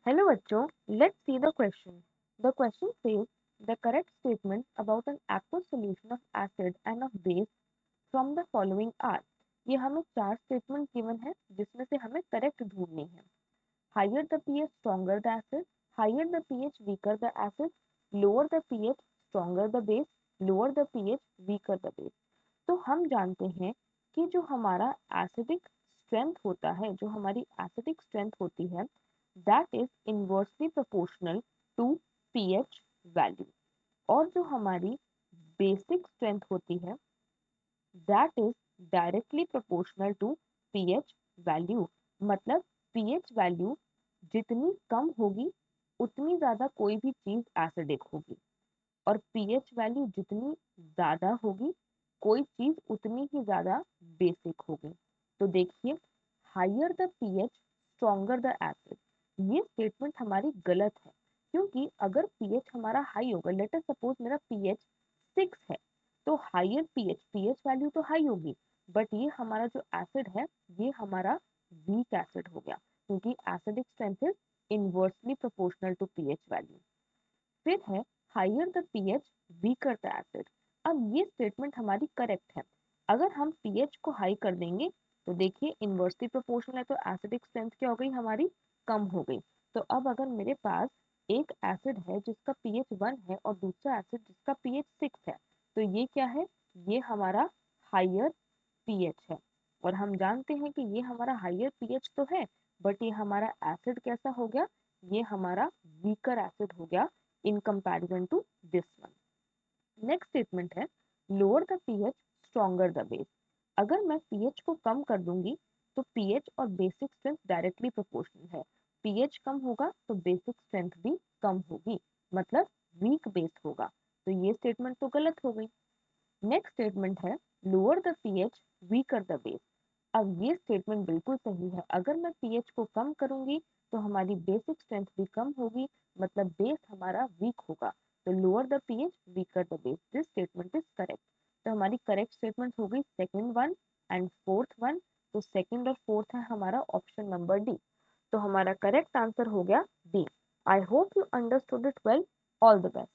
Hello बच्चों, let's see the question. The question says the correct statement about an aqueous solution of acid and of base from the following are. ये हमें चार statement given है जिसमें से हमें correct ढूंढनी है. Higher the pH, stronger the acid. Higher the pH, weaker the acid. Lower the pH, stronger the base. Lower the pH, weaker the base. तो हम जानते हैं कि जो हमारा एसिडिक स्ट्रेंथ होता है, जो हमारी एसिडिक स्ट्रेंथ होती है, that is inversely proportional to pH value. और जो हमारी बेसिक स्ट्रेंथ होती है, that is directly proportional to pH value. मतलब पीएच वैल्यू जितनी कम होगी उतनी ज्यादा कोई भी चीज एसिडिक होगी, और पीएच वैल्यू जितनी ज्यादा होगी कोई चीज उतनी ही ज्यादा बेसिक होगी. तो देखिए, higher the pH stronger the acid, ये स्टेटमेंट हमारी गलत है. क्योंकि अगर पीएच हमारा हाई होगा, लेट अस सपोज मेरा पीएच 6 है, तो हायर पीएच पीएच वैल्यू तो हाई होगी, बट ये हमारा जो एसिड है ये हमारा वीक एसिड हो गया, क्योंकि acidic strength is inversely proportional to pH value. फिर है higher the pH weaker the acid. अब ये स्टेटमेंट हमारी करेक्ट है. अगर हम पीएच को हाई कर देंगे तो देखिए इनवर्सली प्रोपोर्शनल है, तो एसिडिक स्ट्रेंथ क्या हो गई हमारी, कम हो गई. तो अब अगर मेरे पास एक एसिड है जिसका पीएच 1 है और दूसरा एसिड जिसका पीएच 6 है, तो ये क्या है, ये हमारा हायर पीएच है. और हम जानते हैं कि ये हमारा हायर पीएच तो है, बट ये हमारा एसिड कैसा हो गया, ये हमारा वीकर एसिड हो गया in comparison to this one. Next statement है lower the pH stronger the base. अगर मैं पीएच को कम कर दूंगी तो पीएच और बेसिक स्ट्रेंथ डायरेक्टली प्रोपोर्शनल है. पीएच कम होगा तो बेसिक स्ट्रेंथ भी कम होगी, मतलब वीक बेस होगा. तो ये स्टेटमेंट तो गलत हो गई. नेक्स्ट स्टेटमेंट है lower the pH weaker the base. अब ये स्टेटमेंट बिल्कुल सही है. अगर मैं पीएच को कम करूंगी तो हमारी बेसिक स्ट्रेंथ भी कम होगी, मतलब बेस हमारा वीक होगा. तो lower the pH weaker the base, this statement is correct. तो हमारी करेक्ट स्टेटमेंट हो गई second one and fourth one. तो सेकंड और फोर्थ है हमारा ऑप्शन नंबर डी. तो हमारा करेक्ट आंसर हो गया D. I hope you understood it well. All the best.